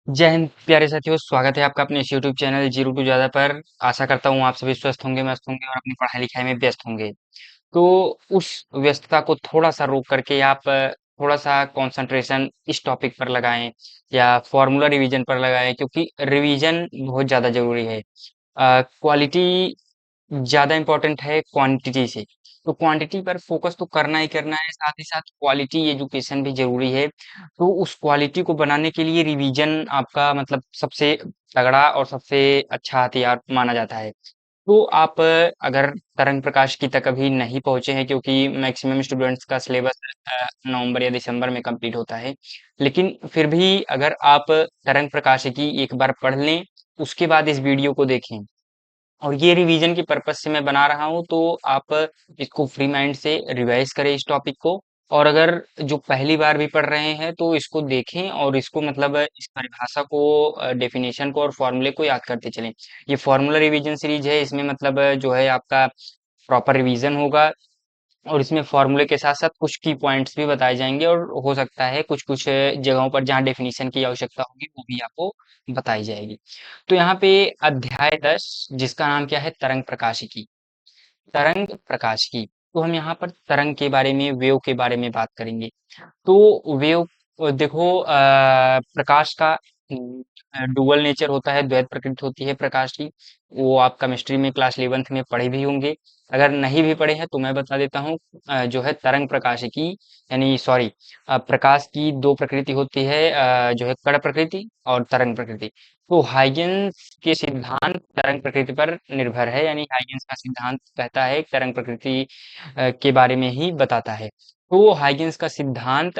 जय हिंद प्यारे साथियों, स्वागत है आपका अपने इस यूट्यूब चैनल जीरो टू ज्यादा पर। आशा करता हूँ आप सभी स्वस्थ होंगे, मस्त होंगे और अपनी पढ़ाई लिखाई में व्यस्त होंगे। तो उस व्यस्तता को थोड़ा सा रोक करके आप थोड़ा सा कंसंट्रेशन इस टॉपिक पर लगाएं या फॉर्मूला रिवीजन पर लगाएं, क्योंकि रिवीजन बहुत ज्यादा जरूरी है। क्वालिटी ज्यादा इम्पोर्टेंट है क्वांटिटी से। तो क्वांटिटी पर फोकस तो करना ही करना है, साथ ही साथ क्वालिटी एजुकेशन भी जरूरी है। तो उस क्वालिटी को बनाने के लिए रिवीजन आपका मतलब सबसे तगड़ा और सबसे अच्छा हथियार माना जाता है। तो आप अगर तरंग प्रकाश की तक अभी नहीं पहुंचे हैं, क्योंकि मैक्सिमम स्टूडेंट्स का सिलेबस नवंबर या दिसंबर में कंप्लीट होता है, लेकिन फिर भी अगर आप तरंग प्रकाश की एक बार पढ़ लें, उसके बाद इस वीडियो को देखें और ये रिवीजन के पर्पज से मैं बना रहा हूँ, तो आप इसको फ्री माइंड से रिवाइज करें इस टॉपिक को। और अगर जो पहली बार भी पढ़ रहे हैं तो इसको देखें और इसको मतलब इस परिभाषा को, डेफिनेशन को और फॉर्मूले को याद करते चलें। ये फॉर्मूला रिवीजन सीरीज है, इसमें मतलब जो है आपका प्रॉपर रिवीजन होगा और इसमें फॉर्मूले के साथ साथ कुछ की पॉइंट्स भी बताए जाएंगे और हो सकता है कुछ कुछ जगहों पर जहाँ डेफिनेशन की आवश्यकता होगी वो भी आपको बताई जाएगी। तो यहाँ पे अध्याय 10, जिसका नाम क्या है, तरंग प्रकाशिकी। तरंग प्रकाशिकी। तो हम यहाँ पर तरंग के बारे में, वेव के बारे में बात करेंगे। तो वेव, देखो, प्रकाश का डुअल नेचर होता है, द्वैत प्रकृति होती है प्रकाश की। वो आप केमिस्ट्री में क्लास 11th में पढ़े भी होंगे। अगर नहीं भी पढ़े हैं तो मैं बता देता हूँ। जो है तरंग प्रकाशिकी, यानी सॉरी, प्रकाश की दो प्रकृति होती है, जो है कण प्रकृति और तरंग प्रकृति। तो हाइजेंस के सिद्धांत तरंग प्रकृति पर निर्भर है, यानी हाइजेंस का सिद्धांत कहता है तरंग प्रकृति के बारे में ही बताता है। तो हाइजेंस का सिद्धांत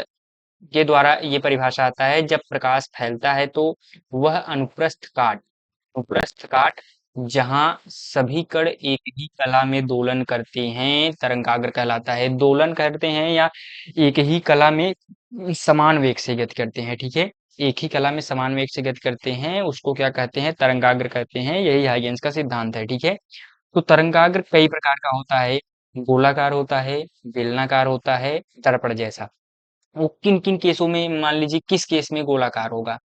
के द्वारा ये परिभाषा आता है, जब प्रकाश फैलता है तो वह अनुप्रस्थ काट जहां सभी कण एक ही कला में दोलन करते हैं, तरंगाग्र कहलाता है। दोलन करते हैं या एक ही कला में समान वेग से गति करते हैं, ठीक है। एक ही कला में समान वेग से गति करते हैं, उसको क्या कहते हैं, तरंगाग्र कहते हैं। यही हाइजेंस का सिद्धांत है, ठीक है। तो तरंगाग्र कई प्रकार का होता है, गोलाकार होता है, बेलनाकार होता है, दर्पण जैसा। वो किन किन केसों में, मान लीजिए किस केस में गोलाकार होगा,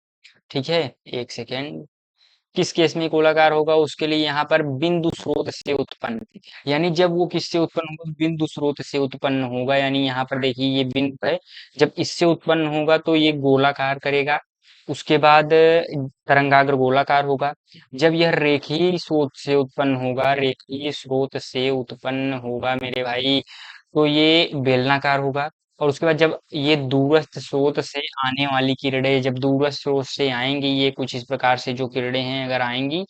ठीक है। एक सेकेंड। किस केस में गोलाकार होगा, उसके लिए यहाँ पर बिंदु स्रोत से उत्पन्न, यानी जब वो किससे उत्पन्न होगा, बिंदु स्रोत से उत्पन्न होगा। यानी यहाँ पर देखिए ये बिंदु है, जब इससे उत्पन्न होगा तो ये गोलाकार करेगा। उसके बाद तरंगाग्र गोलाकार होगा। जब यह रेखीय स्रोत से उत्पन्न होगा, रेखीय स्रोत से उत्पन्न होगा मेरे भाई, तो ये बेलनाकार होगा। और उसके बाद जब ये दूरस्थ स्रोत से आने वाली किरणें, जब दूरस्थ स्रोत से आएंगी, ये कुछ इस प्रकार से जो किरणें हैं अगर आएंगी,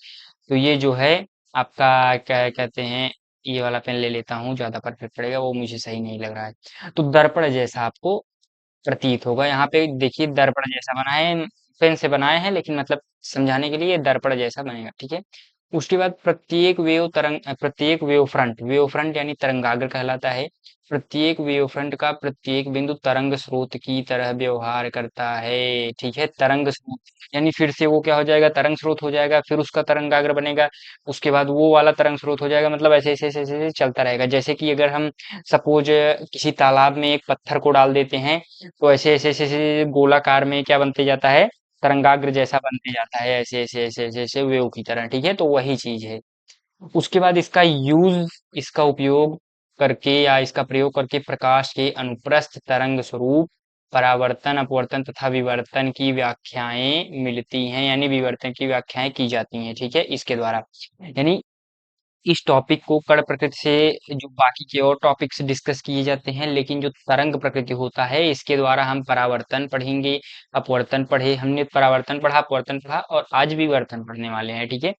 तो ये जो है आपका क्या कहते हैं, ये वाला पेन ले लेता हूँ, ज्यादा परफेक्ट पड़ेगा, वो मुझे सही नहीं लग रहा है। तो दर्पण जैसा आपको प्रतीत होगा। यहाँ पे देखिए दर्पण जैसा बना है, पेन से बनाए हैं, लेकिन मतलब समझाने के लिए ये दर्पण जैसा बनेगा, ठीक है। उसके बाद प्रत्येक वेव फ्रंट यानी तरंगाग्र कहलाता है। प्रत्येक वेव फ्रंट का प्रत्येक बिंदु तरंग स्रोत की तरह व्यवहार करता है, ठीक है। तरंग स्रोत यानी फिर से वो क्या हो जाएगा, तरंग स्रोत हो जाएगा, फिर उसका तरंगाग्र बनेगा, उसके बाद वो वाला तरंग स्रोत हो जाएगा। मतलब ऐसे ऐसे ऐसे ऐसे ऐसे चलता रहेगा। जैसे कि अगर हम सपोज किसी तालाब में एक पत्थर को डाल देते हैं, तो ऐसे ऐसे ऐसे ऐसे गोलाकार में क्या बनते जाता है, तरंगाग्र जैसा बनते जाता है, ऐसे ऐसे ऐसे ऐसे ऐसे वेव की तरह, ठीक है। तो वही चीज है। उसके बाद इसका उपयोग करके या इसका प्रयोग करके प्रकाश के अनुप्रस्थ तरंग स्वरूप, परावर्तन, अपवर्तन तथा विवर्तन की व्याख्याएं मिलती हैं, यानी विवर्तन की व्याख्याएं की जाती हैं, ठीक है, इसके द्वारा। यानी इस टॉपिक को कण प्रकृति से जो बाकी के और टॉपिक्स डिस्कस किए जाते हैं, लेकिन जो तरंग प्रकृति होता है इसके द्वारा हम परावर्तन पढ़ेंगे, अपवर्तन पढ़े हमने, परावर्तन पढ़ा, अपवर्तन पढ़ा और आज भी वर्तन पढ़ने वाले हैं, ठीक है।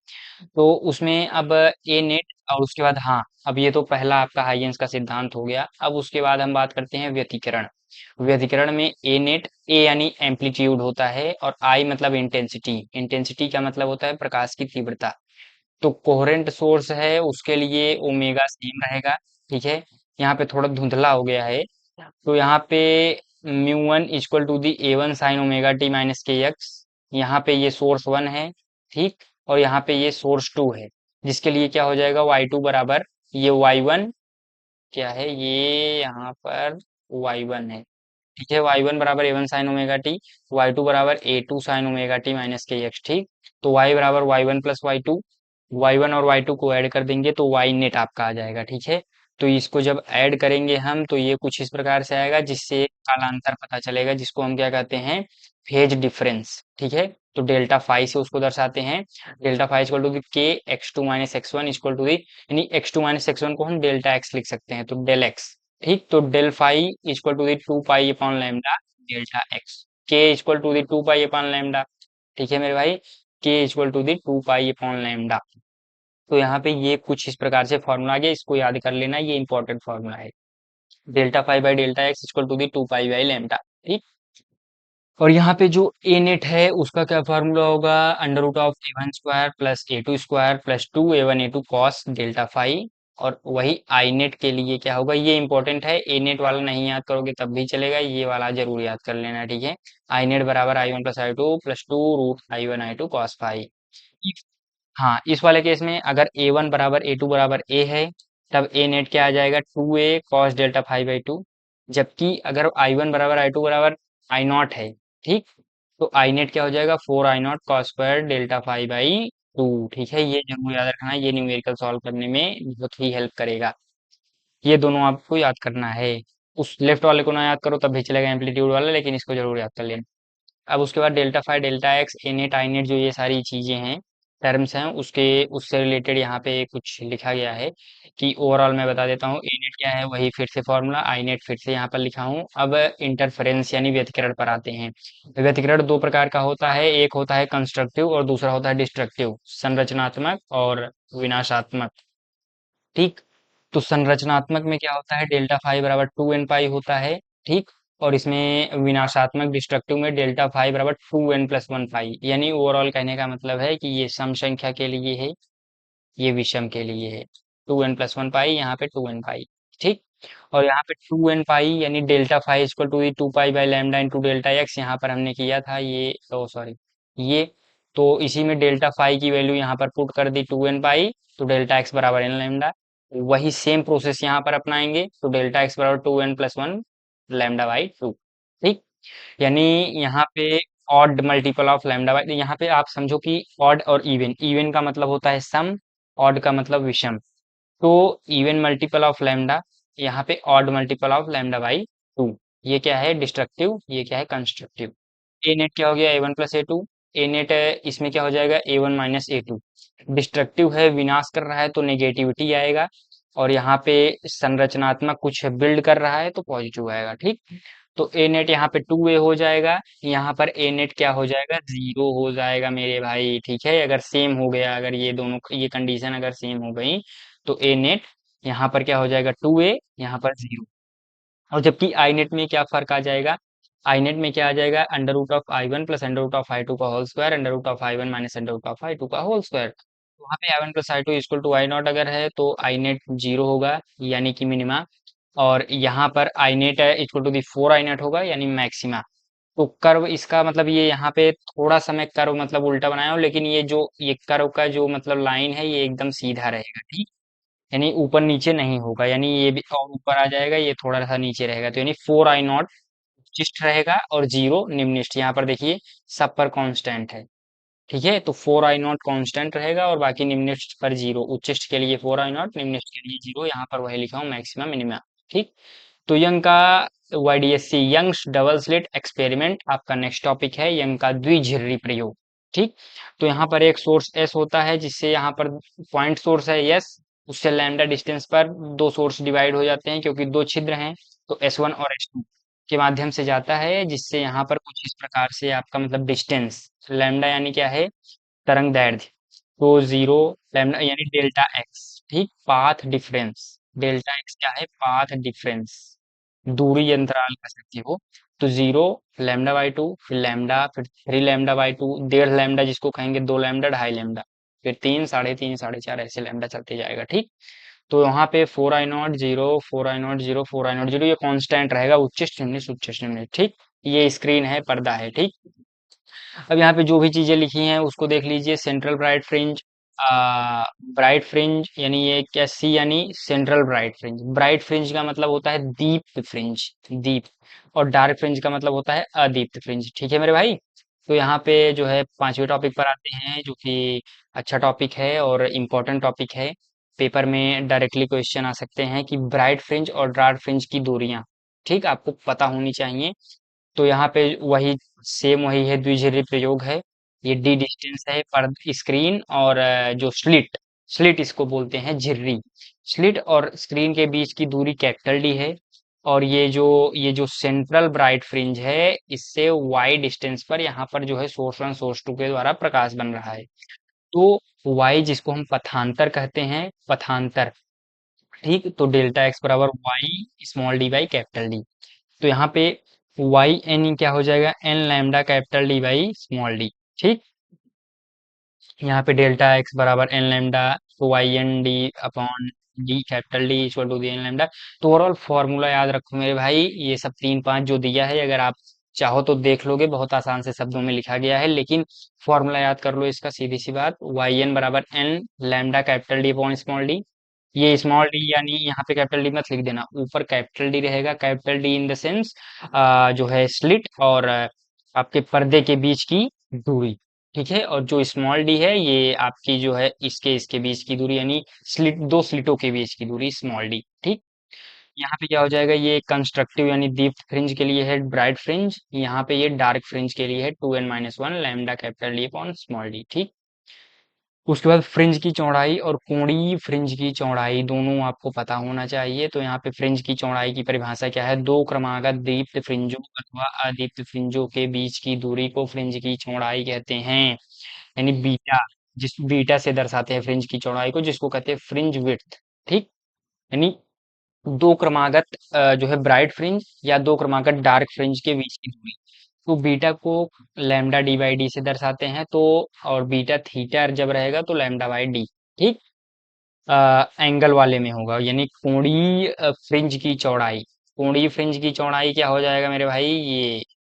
तो उसमें अब ए नेट और उसके बाद, हाँ, अब ये तो पहला आपका हाइजेंस का सिद्धांत हो गया। अब उसके बाद हम बात करते हैं व्यतिकरण। व्यतिकरण में ए नेट, ए यानी एम्पलीट्यूड होता है और आई मतलब इंटेंसिटी। इंटेंसिटी का मतलब होता है प्रकाश की तीव्रता। तो कोहेरेंट सोर्स है, उसके लिए ओमेगा सेम रहेगा, ठीक है। यहाँ पे थोड़ा धुंधला हो गया है, तो यहाँ पे mu 1 equal to the A one sine omega t minus k x. यहाँ पे ये सोर्स 1 है, ठीक। और यहाँ पे ये सोर्स 2 है, जिसके लिए क्या हो जाएगा, y2 बराबर, ये y1 क्या है, ये यहाँ पर y1 है, ठीक है, y1 बराबर a1 sign omega T, y2 बराबर a2 sign omega t minus k x. ठीक, तो y बराबर y1 प्लस y2, y1 और y2 को ऐड कर देंगे तो y नेट आपका आ जाएगा। ठीक है, तो इसको जब ऐड करेंगे हम तो ये कुछ इस प्रकार से आएगा, जिससे एक कालांतर पता चलेगा, जिसको हम क्या कहते हैं, फेज डिफरेंस। ठीक है, तो डेल्टा फाई से उसको दर्शाते हैं। Delta phi equal to the K X two minus X one equal to the, यानी X two minus X one को हम डेल्टा एक्स लिख सकते हैं, तो डेल एक्स। ठीक, तो del phi equal to the two pi upon lambda delta X, K equal to the two pi upon lambda. ठीक है मेरे भाई, K equal to the two pi upon lambda. तो यहाँ पे ये कुछ इस प्रकार से फॉर्मूला आ गया, इसको याद कर लेना, ये इंपॉर्टेंट फॉर्मूला है। Delta phi by delta x equal to the two pi by lambda. ठीक, और यहाँ पे जो ए नेट है उसका क्या फार्मूला होगा, under root of A one square plus A two square plus two A one A two cos delta phi. और वही आई नेट के लिए क्या होगा, ये इंपॉर्टेंट है, ए नेट वाला नहीं याद करोगे तब भी चलेगा, ये वाला जरूर याद कर लेना। ठीक है, आई नेट बराबर I one plus I two plus two root I one I two cos phi. हाँ, इस वाले केस में अगर ए वन बराबर ए टू बराबर ए है, तब ए नेट क्या आ जाएगा, two A cos delta five by two. जबकि अगर आई वन बराबर आई टू बराबर आई नॉट है, ठीक, तो आई नेट क्या हो जाएगा, four I not cos square delta five by two. ठीक है, ये जरूर याद रखना है, ये न्यूमेरिकल सॉल्व करने में बहुत ही हेल्प करेगा। ये दोनों आपको याद करना है। उस लेफ्ट वाले को ना याद करो तब भी चलेगा, एम्पलीट्यूड वाला, लेकिन इसको जरूर याद कर लेना। अब उसके बाद डेल्टा फाई डेल्टा एक्स ए नेट आई नेट, जो ये सारी चीजें हैं, टर्म्स हैं, उसके उससे रिलेटेड यहाँ पे कुछ लिखा गया है कि ओवरऑल मैं बता देता हूँ। ए नेट क्या है, वही फिर से फॉर्मूला, आई नेट फिर से यहाँ पर लिखा हूँ। अब इंटरफेरेंस यानी व्यतिकरण पर आते हैं। व्यतिकरण दो प्रकार का होता है, एक होता है कंस्ट्रक्टिव और दूसरा होता है डिस्ट्रक्टिव, संरचनात्मक और विनाशात्मक। ठीक, तो संरचनात्मक में क्या होता है, डेल्टा फाई बराबर टू एन पाई होता है। ठीक, और इसमें विनाशात्मक डिस्ट्रक्टिव में डेल्टा फाई बराबर two n plus one pi. यानी ओवरऑल कहने का मतलब है कि ये सम संख्या के लिए है, ये विषम के लिए है। Two n plus one pi, यहाँ पे टू एन पाई। ठीक, और यहाँ पे टू एन पाई यानी delta phi equal to two pi by lambda into delta x, यहाँ पर हमने किया था ये, ओ सॉरी, ये, तो इसी में डेल्टा फाई की वैल्यू यहाँ पर पुट कर दी टू एन पाई, तो डेल्टा एक्स बराबर एन लैम्डा। वही सेम प्रोसेस यहाँ पर अपनाएंगे, तो डेल्टा एक्स बराबर two n plus one lambda by two. ठीक, यानी यहाँ पे odd multiple of lambda by, यहाँ पे आप समझो कि ऑड और इवन, इवन का मतलब होता है सम, ऑड का मतलब विषम। तो इवन मल्टीपल ऑफ लैम्डा, यहाँ पे odd multiple of lambda by to. ये क्या है, डिस्ट्रक्टिव, ये क्या है, कंस्ट्रक्टिव। ए नेट क्या हो गया, A one plus A two. A net इसमें क्या हो जाएगा, A one minus A two. Destructive है, विनाश कर रहा है तो नेगेटिविटी आएगा, और यहाँ पे संरचनात्मक कुछ बिल्ड कर रहा है तो पॉजिटिव आएगा। ठीक, तो ए नेट यहाँ पे टू ए हो जाएगा, यहाँ पर ए नेट क्या हो जाएगा, जीरो हो जाएगा मेरे भाई। ठीक है, अगर सेम हो गया, अगर ये दोनों ये कंडीशन अगर सेम हो गई, तो ए नेट यहाँ पर क्या हो जाएगा, टू ए, यहाँ पर जीरो। और जबकि आई नेट में क्या फर्क आ जाएगा, आई नेट में क्या आ जाएगा, under root of I one plus under root of I two का whole square, under root of I one minus under root of I two का होल स्क्वायर। तो वहाँ पे I one plus I two equal to I naught अगर है तो आई net zero होगा, यानी कि मिनिमा। और यहाँ पर I net equal to the four I net होगा, यानी मैक्सिमा। तो कर्व इसका मतलब, ये यहाँ पे थोड़ा सा मैं कर्व मतलब उल्टा बनाया हूँ, लेकिन ये जो ये कर्व का जो मतलब लाइन है, ये एकदम सीधा रहेगा। ठीक, यानी ऊपर नीचे नहीं होगा, यानी ये भी और ऊपर आ जाएगा, ये थोड़ा सा नीचे रहेगा, तो यानी फोर आई नॉट उच्चिष्ट रहेगा और जीरो निम्निष्ठ। यहाँ पर देखिए सब पर कांस्टेंट है। ठीक है, तो फोर आई नॉट कांस्टेंट रहेगा और बाकी निम्निष्ठ पर जीरो, उच्चिष्ट के लिए फोर आई नॉट, निम्निष्ठ के लिए जीरो, यहाँ पर वही लिखा हूँ मैक्सिमम मिनिमम। ठीक, तो यंग का YDSC Young's double slit experiment आपका नेक्स्ट टॉपिक है, यंग का द्विझिर्री प्रयोग। ठीक, तो यहाँ पर एक सोर्स एस होता है, जिससे यहाँ पर पॉइंट सोर्स है यस, उससे लैम्डा डिस्टेंस पर दो सोर्स डिवाइड हो जाते हैं, क्योंकि दो छिद्र हैं, तो एस वन और एस टू के माध्यम से जाता है, जिससे यहाँ पर कुछ इस प्रकार से आपका मतलब डिस्टेंस लैम्डा यानी क्या है, तरंग दैर्ध्य, तो जीरो लैम्डा यानी डेल्टा एक्स। ठीक, पाथ डिफरेंस, डेल्टा एक्स क्या है, पाथ डिफरेंस, दूरी अंतराल कह सकते हो। तो जीरो, लैम्डा बाई टू, फिर लैम्डा, फिर थ्री लैम्डा बाई टू, डेढ़ लैम्डा जिसको कहेंगे, दो लैम्डा, ढाई लैम्डा, फिर तीन, साढ़े तीन, साढ़े चार, ऐसे लैम्डा चलते जाएगा। ठीक, तो यहाँ पे four I not zero, four I not zero, four I not zero, ये कांस्टेंट रहेगा, उच्चिष्ट निम्निष्ठ उच्चिष्ट निम्निष्ठ। ठीक, ये स्क्रीन है, पर्दा है। ठीक, अब यहाँ पे जो भी चीजें लिखी हैं उसको देख लीजिए। Central bright fringe, bright fringe यानी ये क्या, सी यानी central bright fringe. Bright fringe का मतलब होता है दीप्त फ्रिंज, दीप। और डार्क फ्रिंज का मतलब होता है अदीप्त फ्रिंज। ठीक है मेरे भाई। तो यहाँ पे जो है पांचवें टॉपिक पर आते हैं, जो कि अच्छा टॉपिक है और इम्पोर्टेंट टॉपिक है। पेपर में डायरेक्टली क्वेश्चन आ सकते हैं कि ब्राइट फ्रिंज और डार्क फ्रिंज की दूरियां, ठीक, आपको पता होनी चाहिए। तो यहाँ पे वही, सेम वही है, द्विझिरी प्रयोग है। ये डी डिस्टेंस है पर स्क्रीन और जो स्लिट, स्लिट इसको बोलते हैं झिर्री। स्लिट और स्क्रीन के बीच की दूरी कैपिटल डी है। और ये जो सेंट्रल ब्राइट फ्रिंज है, इससे वाई डिस्टेंस पर यहाँ पर जो है सोर्स वन सोर्स टू के द्वारा प्रकाश बन रहा है। तो वाई जिसको हम पथांतर कहते हैं, पथांतर, ठीक। तो डेल्टा एक्स बराबर y small d by capital d. तो यहाँ पे वाई एन क्या हो जाएगा, n lambda capital d by small d. ठीक। यहाँ पे डेल्टा एक्स बराबर एन लैम्डा, तो y n d upon d capital d equal to the n lambda. तो ओवरऑल फॉर्मूला याद रखो मेरे भाई, ये सब तीन पांच जो दिया है, अगर आप चाहो तो देख लोगे, बहुत आसान से शब्दों में लिखा गया है, लेकिन फॉर्मूला याद कर लो इसका, सीधी सी बात, वाई एन बराबर n lambda capital d upon small d. ये स्मॉल डी यानी यहाँ पे कैपिटल डी मत लिख देना, ऊपर कैपिटल डी रहेगा, capital d in the sense जो है स्लिट और आपके पर्दे के बीच की दूरी। ठीक है। और जो स्मॉल डी है, ये आपकी जो है इसके इसके बीच की दूरी, यानी स्लिट, दो स्लिटों के बीच की दूरी, स्मॉल डी। ठीक। यहाँ पे क्या हो जाएगा, ये कंस्ट्रक्टिव यानी दीप्त फ्रिंज के लिए है ब्राइट फ्रिंज, यहाँ पे ये डार्क फ्रिंज के लिए है 2n-1 lambda capital d upon small d. ठीक। उसके बाद फ्रिंज की चौड़ाई और कोणीय फ्रिंज की चौड़ाई दोनों आपको पता होना चाहिए। तो यहाँ पे फ्रिंज की चौड़ाई की परिभाषा क्या है, दो क्रमागत दीप्त फ्रिंजों अथवा अदीप्त फ्रिंजों के बीच की दूरी को फ्रिंज की चौड़ाई कहते हैं, यानी बीटा। जिस बीटा से दर्शाते हैं फ्रिंज की चौड़ाई को, जिसको कहते हैं फ्रिंज विड्थ। ठीक। यानी दो क्रमागत जो है ब्राइट फ्रिंज या दो क्रमागत डार्क फ्रिंज के बीच की दूरी, तो बीटा को लैम्डा डी बाई डी से दर्शाते हैं। तो और बीटा थीटा जब रहेगा तो लैम्डा बाई डी। ठीक। एंगल वाले में होगा, यानी कोणीय फ्रिंज की चौड़ाई, कोणीय फ्रिंज की चौड़ाई क्या हो जाएगा मेरे भाई,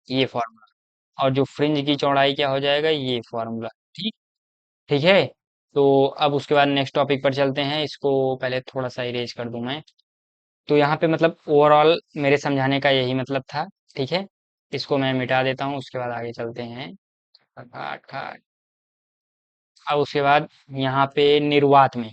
ये फॉर्मूला। और जो फ्रिंज की चौड़ाई क्या हो जाएगा, ये फॉर्मूला। ठीक। ठीक है। तो अब उसके बाद नेक्स्ट टॉपिक पर चलते हैं, इसको पहले थोड़ा सा इरेज कर दूं मैं। तो यहाँ पे मतलब ओवरऑल मेरे समझाने का यही मतलब था। ठीक है। इसको मैं मिटा देता हूँ, उसके बाद आगे चलते हैं। खाट खाट। अब उसके बाद यहाँ पे निर्वात में,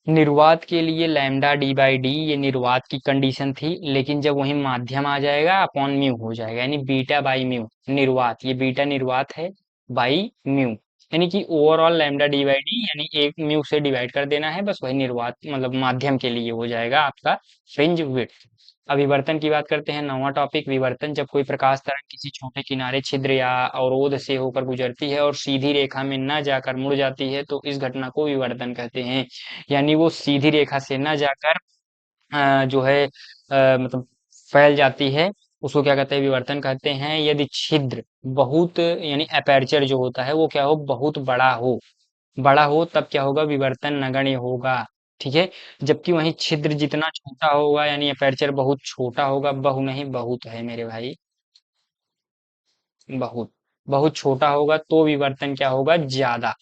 निर्वात के लिए लैम्डा डी बाई डी, ये निर्वात की कंडीशन थी, लेकिन जब वही माध्यम आ जाएगा अपॉन म्यू हो जाएगा, यानी बीटा बाई म्यू। निर्वात, ये बीटा निर्वात है, बाई म्यू, यानी कि overall lambda D by D, यानी एक म्यू से डिवाइड कर देना है बस, वही निर्वात मतलब माध्यम के लिए हो जाएगा आपका फ्रिंज विड्थ। अब विवर्तन की बात करते हैं, नौवां टॉपिक विवर्तन। जब कोई प्रकाश तरंग किसी छोटे किनारे, छिद्र या अवरोध से होकर गुजरती है और सीधी रेखा में न जाकर मुड़ जाती है, तो इस घटना को विवर्तन कहते हैं। यानी वो सीधी रेखा से न जाकर जो है मतलब फैल जाती है, उसको क्या कहते हैं, विवर्तन कहते हैं। यदि छिद्र बहुत, यानी अपर्चर जो होता है वो क्या हो, बहुत बड़ा हो, बड़ा हो, तब क्या होगा, विवर्तन नगण्य होगा। ठीक है। जबकि वहीं छिद्र जितना छोटा होगा, यानी अपर्चर बहुत छोटा होगा, बहु नहीं बहुत है मेरे भाई, बहुत, बहुत छोटा होगा तो विवर्तन क्या होगा, ज्यादा।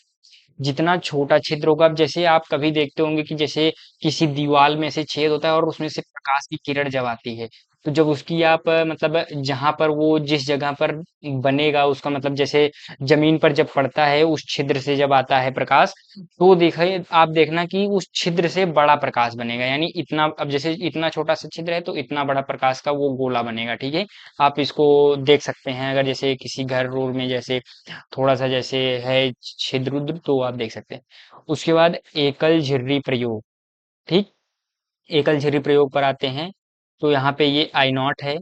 जितना छोटा छिद्र होगा, अब जैसे आप कभी देखते होंगे कि जैसे किसी दीवार में से छेद होता है और उसमें से प्रकाश की किरण जब आती है, तो जब उसकी आप मतलब जहां पर वो जिस जगह पर बनेगा, उसका मतलब जैसे जमीन पर जब पड़ता है, उस छिद्र से जब आता है प्रकाश, तो देखिए आप देखना कि उस छिद्र से बड़ा प्रकाश बनेगा, यानी इतना, अब जैसे इतना छोटा सा छिद्र है तो इतना बड़ा प्रकाश का वो गोला बनेगा। ठीक है। आप इसको देख सकते हैं, अगर जैसे किसी घर रोड में जैसे थोड़ा सा जैसे है छिद्र उद्र, तो आप देख सकते हैं। उसके बाद एकल झिर्री प्रयोग। ठीक। एकल झिर्री प्रयोग पर आते हैं। तो यहाँ पे ये आई नॉट है,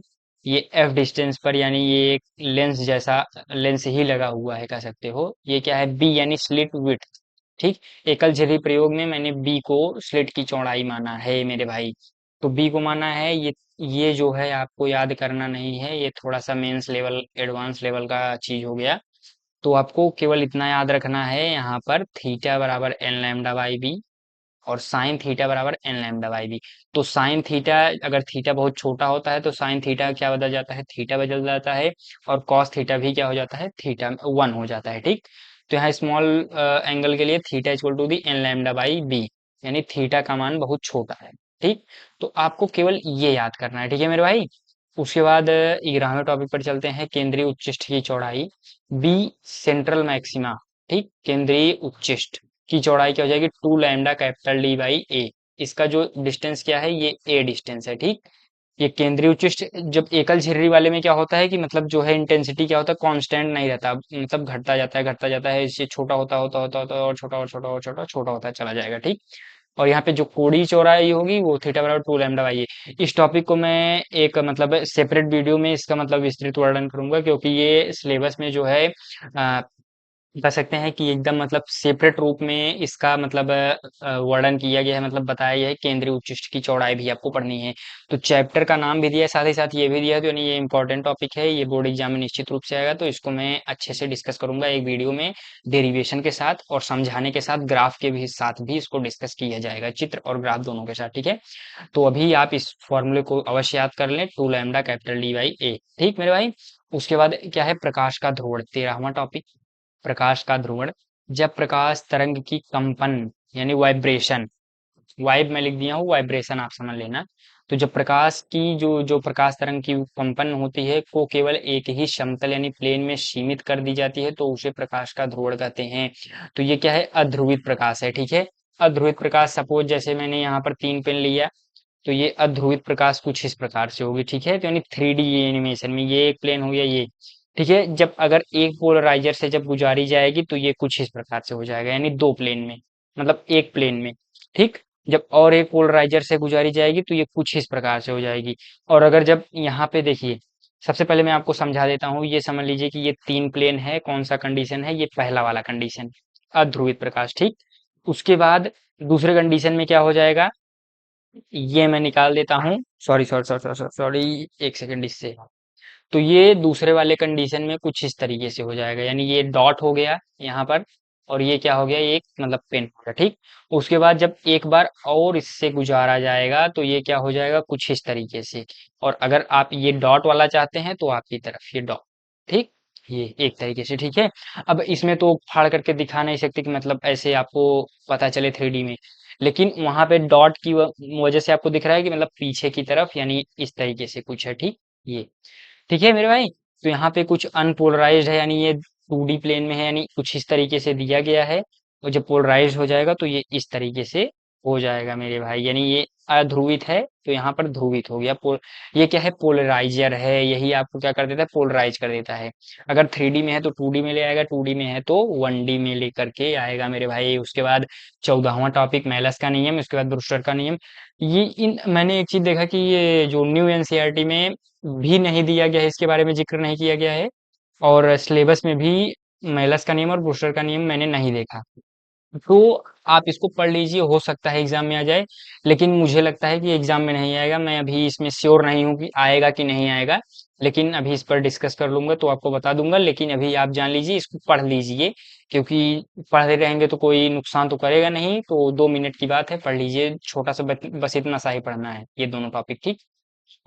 ये एफ डिस्टेंस पर, यानी ये एक लेंस जैसा लेंस ही लगा हुआ है कह सकते हो। ये क्या है, बी यानी स्लिट विड्थ। ठीक। एकल झिर्री प्रयोग में मैंने बी को स्लिट की चौड़ाई माना है मेरे भाई, तो बी को माना है। ये जो है आपको याद करना नहीं है, ये थोड़ा सा मेंस लेवल, एडवांस लेवल का चीज हो गया। तो आपको केवल इतना याद रखना है, यहाँ पर थीटा बराबर एन लैम्डा बाई बी और साइन थीटा बराबर एन लैम्डा बाई बी। तो साइन थीटा, अगर थीटा बहुत छोटा होता है तो साइन थीटा क्या बदल जाता है, थीटा बदल जाता है। और कॉस थीटा भी क्या हो जाता है, थीटा वन हो जाता है। ठीक। तो यहाँ स्मॉल एंगल के लिए theta equal to the n lambda by b, यानी थीटा का मान बहुत छोटा है। ठीक, तो आपको केवल ये याद करना है। ठीक है मेरे भाई। उसके बाद 11वें टॉपिक पर चलते हैं, केंद्रीय उच्चिष्ट की चौड़ाई, बी सेंट्रल मैक्सिमा। ठीक, केंद्रीय उच्चिष्ट की चौड़ाई क्या हो जाएगी, 2 लैम्डा कैपिटल डी बाई ए। इसका जो डिस्टेंस क्या है, ये ए डिस्टेंस है। ठीक, ये केंद्रीय उच्चिष्ट जब एकल झिर्री वाले में क्या होता है कि मतलब जो है इंटेंसिटी क्या होता है, कांस्टेंट नहीं रहता, मतलब घटता जाता है, इससे छोटा होता होता होता होता और छोटा और छोटा और छोटा छोटा होता चला जाएगा। ठीक, और यहाँ पे जो कोणीय चौड़ाई होगी वो थीटा बराबर 2 लैम्डा बाई ए। इस टॉपिक को मैं एक मतलब सेपरेट वीडियो में इसका मतलब विस्तृत वर्णन करूंगा, क्योंकि ये सिलेबस में जो है कह सकते हैं कि एकदम मतलब सेपरेट रूप में इसका मतलब वर्णन किया गया है, मतलब बताया गया है। केंद्रीय उच्चिष्ट की चौड़ाई भी आपको पढ़नी है, तो चैप्टर का नाम भी दिया है, साथ ही साथ ये भी दिया है, तो यानी ये इंपॉर्टेंट टॉपिक है, ये बोर्ड एग्जाम में निश्चित रूप से आएगा। तो इसको मैं अच्छे से डिस्कस करूंगा एक वीडियो में, डेरिवेशन के साथ और समझाने के साथ, ग्राफ के भी साथ भी इसको डिस्कस किया जाएगा, चित्र और ग्राफ दोनों के साथ। ठीक है, तो अभी आप इस फॉर्मूले को अवश्य याद कर लें, 2 लैम्डा कैपिटल डी बाई ए। ठीक मेरे भाई। उसके बाद क्या है, प्रकाश का ध्रुवण, 13वां टॉपिक। प्रकाश का ध्रुवण, जब प्रकाश तरंग की कंपन यानी वाइब्रेशन, वाइब मैं लिख दिया हूँ, वाइब्रेशन आप समझ लेना। तो जब प्रकाश की जो जो प्रकाश तरंग की कंपन होती है को केवल एक ही समतल यानी प्लेन में सीमित कर दी जाती है, तो उसे प्रकाश का ध्रुवण कहते हैं। तो ये क्या है, अध्रुवित प्रकाश है। ठीक है, अध्रुवित प्रकाश, सपोज जैसे मैंने यहाँ पर 3 पेन लिया, तो ये अध्रुवित प्रकाश कुछ इस प्रकार से होगी। ठीक है, तो यानी 3D एनिमेशन में ये एक प्लेन हो गया ये। ठीक है, जब अगर एक पोलराइजर से जब गुजारी जाएगी तो ये कुछ इस प्रकार से हो जाएगा, यानी 2 प्लेन में, मतलब एक प्लेन में। ठीक, जब और एक पोलराइजर से गुजारी जाएगी तो ये कुछ इस प्रकार से हो जाएगी। और अगर जब यहाँ पे देखिए, सबसे पहले मैं आपको समझा देता हूँ, ये समझ लीजिए कि ये 3 प्लेन है, कौन सा कंडीशन है, ये पहला वाला कंडीशन, अध्रुवित प्रकाश। ठीक, उसके बाद दूसरे कंडीशन में क्या हो जाएगा, ये मैं निकाल देता हूँ, sorry sorry sorry sorry sorry, एक सेकंड इससे। तो ये दूसरे वाले कंडीशन में कुछ इस तरीके से हो जाएगा, यानी ये डॉट हो गया यहाँ पर, और ये क्या हो गया, ये एक मतलब पेन हो गया। ठीक, उसके बाद जब एक बार और इससे गुजारा जाएगा तो ये क्या हो जाएगा, कुछ इस तरीके से। और अगर आप ये डॉट वाला चाहते हैं तो आपकी तरफ ये डॉट। ठीक, ये एक तरीके से। ठीक है, अब इसमें तो फाड़ करके दिखा नहीं सकते कि मतलब ऐसे आपको पता चले 3D में, लेकिन वहां पे डॉट की वजह से आपको दिख रहा है कि मतलब पीछे की तरफ, यानी इस तरीके से कुछ है। ठीक, ये ठीक है मेरे भाई। तो यहाँ पे कुछ अनपोलराइज्ड है, यानी ये 2D प्लेन में है, यानी कुछ इस तरीके से दिया गया है। और जब पोलराइज हो जाएगा तो ये इस तरीके से हो जाएगा मेरे भाई, यानी ये अध्रुवित है तो यहाँ पर ध्रुवित हो गया। ये क्या है, पोलराइजर है, यही आपको क्या कर देता है, पोलराइज कर देता है। अगर 3D में है तो 2D में ले आएगा, 2D में है तो 1D में लेकर के आएगा मेरे भाई। उसके बाद 14वां टॉपिक, मेलस का नियम, उसके बाद ब्रूस्टर का नियम। ये इन मैंने एक चीज देखा कि ये जो न्यू एनसीईआरटी में भी नहीं दिया गया है, इसके बारे में जिक्र नहीं किया गया है, और सिलेबस में भी मेलस का नियम और ब्रूस्टर का नियम मैंने नहीं देखा। तो आप इसको पढ़ लीजिए, हो सकता है एग्जाम में आ जाए, लेकिन मुझे लगता है कि एग्जाम में नहीं आएगा। मैं अभी इसमें श्योर नहीं हूँ कि आएगा कि नहीं आएगा, लेकिन अभी इस पर डिस्कस कर लूंगा तो आपको बता दूंगा। लेकिन अभी आप जान लीजिए, इसको पढ़ लीजिए, क्योंकि पढ़ते रहेंगे तो कोई नुकसान तो करेगा नहीं। तो 2 मिनट की बात है, पढ़ लीजिए, छोटा सा बस इतना सा ही पढ़ना है, ये दोनों टॉपिक। ठीक,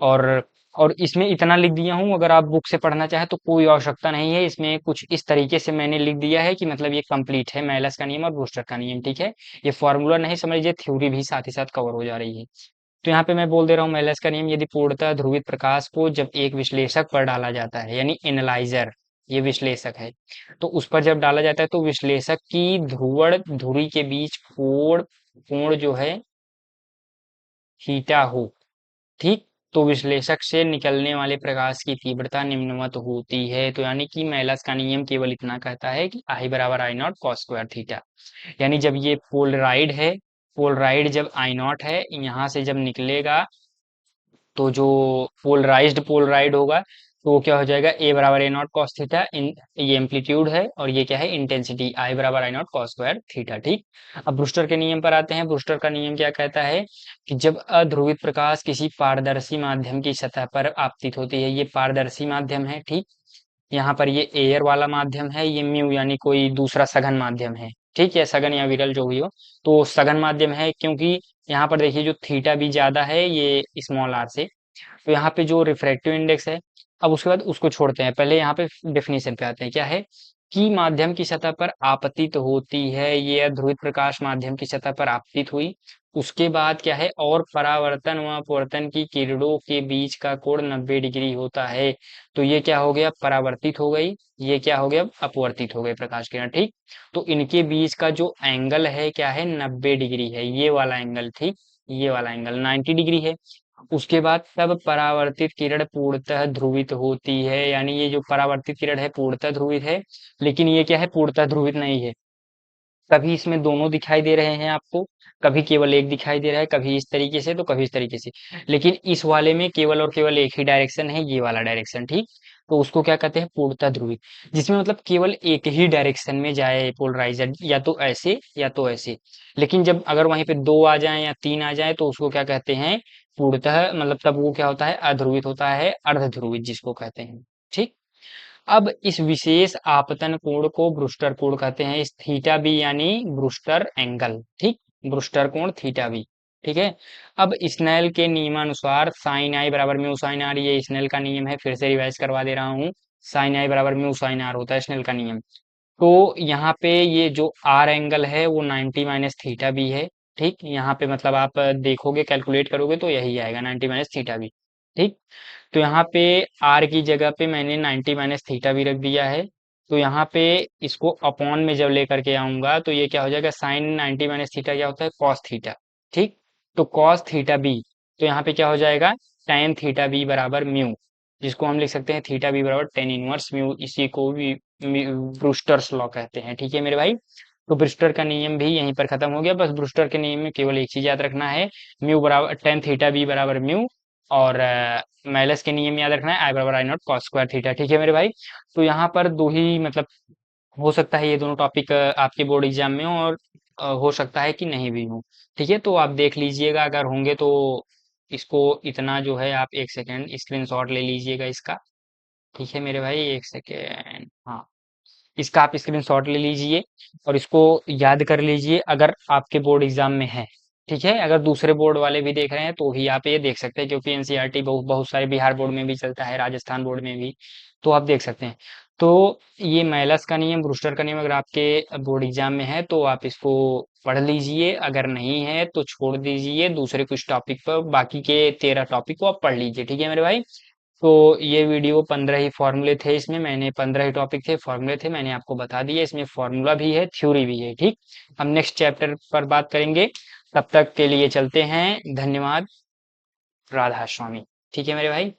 और और इसमें इतना लिख दिया हूँ, अगर आप बुक से पढ़ना चाहें तो कोई आवश्यकता नहीं है, इसमें कुछ इस तरीके से मैंने लिख दिया है कि मतलब ये कंप्लीट है, मेलस का नियम और ब्रूस्टर का नियम। ठीक है, ये फॉर्मूला नहीं समझ लीजिए, थ्योरी भी साथ ही साथ कवर हो जा रही है। तो यहाँ पे मैं बोल दे रहा हूँ, मेलस का नियम, यदि पूर्णतः ध्रुवित प्रकाश को जब एक विश्लेषक पर डाला जाता है, यानी एनालाइजर, ये विश्लेषक है, तो उस पर जब डाला जाता है तो विश्लेषक की ध्रुवण धुरी के बीच कोण कोण जो है थीटा हो। ठीक, तो विश्लेषक से निकलने वाले प्रकाश की तीव्रता निम्नवत होती है। तो यानी कि मेलस का नियम केवल इतना कहता है कि आई बराबर आई नॉट कॉस स्क्वायर थीटा, यानी जब ये पोलराइड है, पोलराइड जब आई नॉट है, यहाँ से जब निकलेगा तो जो पोलराइज्ड पोलराइड होगा तो वो क्या हो जाएगा, ए बराबर ए नॉट कॉस थीटा, इन ये एम्पलीट्यूड है, और ये क्या है, इंटेंसिटी, आई बराबर आई नॉट कॉस स्क्वायर थीटा। ठीक, अब ब्रूस्टर के नियम पर आते हैं। ब्रूस्टर का नियम क्या कहता है कि जब अध्रुवित प्रकाश किसी पारदर्शी माध्यम की सतह पर आपतित होती है, ये पारदर्शी माध्यम है। ठीक, यहाँ पर ये एयर वाला माध्यम है, ये म्यू यानी कोई दूसरा सघन माध्यम है। ठीक है, सघन या विरल जो भी हो, तो सघन माध्यम है, क्योंकि यहाँ पर देखिए जो थीटा भी ज्यादा है ये स्मॉल आर से। तो यहाँ पे जो रिफ्रैक्टिव इंडेक्स है, अब उसके बाद उसको छोड़ते हैं, पहले यहाँ पे डेफिनेशन पे आते हैं, क्या है, की माध्यम की सतह पर आपतित होती है, ये अध्रुवित प्रकाश माध्यम की सतह पर आपतित हुई। उसके बाद क्या है, और परावर्तन व अपवर्तन की किरणों के बीच का कोण 90 डिग्री होता है। तो ये क्या हो गया, परावर्तित हो गई, ये क्या हो गया, अपवर्तित हो गए प्रकाश किरण, ठीक। तो इनके बीच का जो एंगल है क्या है, 90 डिग्री है, ये वाला एंगल, ठीक। ये वाला एंगल 90 डिग्री है। उसके बाद तब परावर्तित किरण पूर्णतः ध्रुवित होती है, यानी ये जो परावर्तित किरण है पूर्णतः ध्रुवित है, लेकिन ये क्या है, पूर्णतः ध्रुवित नहीं है। कभी इसमें दोनों दिखाई दे रहे हैं आपको, कभी केवल एक दिखाई दे रहा है, कभी इस तरीके से तो कभी इस तरीके से। लेकिन इस वाले में केवल और केवल एक ही डायरेक्शन है, ये वाला डायरेक्शन, ठीक। तो उसको क्या कहते हैं, पूर्णतः ध्रुवित, जिसमें मतलब केवल एक ही डायरेक्शन में जाए पोलराइजर, या तो ऐसे या तो ऐसे। लेकिन जब अगर वहीं पे दो आ जाए या तीन आ जाए तो उसको क्या कहते हैं, पूर्णतः, मतलब तब वो क्या होता है, अध्रुवित होता है, अर्ध ध्रुवित जिसको कहते हैं, ठीक। अब इस विशेष आपतन कोण को ब्रूस्टर कोण कहते हैं, इस थीटा बी यानी ब्रूस्टर एंगल, ठीक। ब्रूस्टर कोण थीटा बी, ठीक है। अब स्नेल के नियमानुसार साइन आई बराबर म्यू साइन आर, ये स्नेल का नियम है, फिर से रिवाइज करवा दे रहा हूँ। साइन आई बराबर म्यू साइन आर होता है स्नेल का नियम। तो यहाँ पे ये जो आर एंगल है वो 90 माइनस थीटा बी है, ठीक। यहाँ पे मतलब आप देखोगे, कैलकुलेट करोगे तो यही आएगा, 90 माइनस थीटा बी, ठीक। तो यहाँ पे आर की जगह पे मैंने 90 माइनस थीटा भी रख दिया है। तो यहाँ पे इसको अपॉन में जब लेकर के आऊंगा तो ये क्या हो जाएगा, साइन 90 माइनस थीटा क्या होता है, कॉस थीटा, ठीक। तो कॉस थीटा बी, तो यहाँ पे क्या हो जाएगा, tan थीटा बी बराबर म्यू, जिसको हम लिख सकते हैं थीटा बी बराबर टेन इनवर्स म्यू, इसी को भी ब्रूस्टर्स लॉ कहते हैं, ठीक है मेरे भाई। तो ब्रूस्टर का नियम भी यहीं पर खत्म हो गया, बस ब्रूस्टर के नियम में केवल एक चीज याद रखना है, म्यू बराबर tan थीटा बी बराबर म्यू, और माइनस के नियम याद रखना है, आई बराबर आई नॉट कॉस स्क्वायर थीटा, ठीक है मेरे भाई। तो यहाँ पर दो ही मतलब हो सकता है ये दोनों टॉपिक आपके बोर्ड एग्जाम में हो, और हो सकता है कि नहीं भी हो, ठीक है। तो आप देख लीजिएगा, अगर होंगे तो इसको इतना जो है, आप एक सेकेंड स्क्रीनशॉट ले लीजिएगा इसका, ठीक है मेरे भाई, एक सेकेंड, हाँ। इसका आप स्क्रीनशॉट ले लीजिए और इसको याद कर लीजिए, अगर आपके बोर्ड एग्जाम में है, ठीक है। अगर दूसरे बोर्ड वाले भी देख रहे हैं तो भी आप ये देख सकते हैं, क्योंकि एनसीईआरटी बहुत बहुत सारे बिहार बोर्ड में भी चलता है, राजस्थान बोर्ड में भी, तो आप देख सकते हैं। तो ये मैलस का नियम, ब्रूस्टर का नियम अगर आपके बोर्ड एग्जाम में है तो आप इसको पढ़ लीजिए, अगर नहीं है तो छोड़ दीजिए दूसरे कुछ टॉपिक पर, बाकी के 13 टॉपिक को आप पढ़ लीजिए, ठीक है मेरे भाई। तो ये वीडियो 15 ही फॉर्मूले थे, इसमें मैंने 15 ही टॉपिक थे, फॉर्मूले थे, मैंने आपको बता दिए, इसमें फॉर्मूला भी है, थ्योरी भी है, ठीक। हम नेक्स्ट चैप्टर पर बात करेंगे, तब तक के लिए चलते हैं, धन्यवाद, राधा स्वामी, ठीक है मेरे भाई।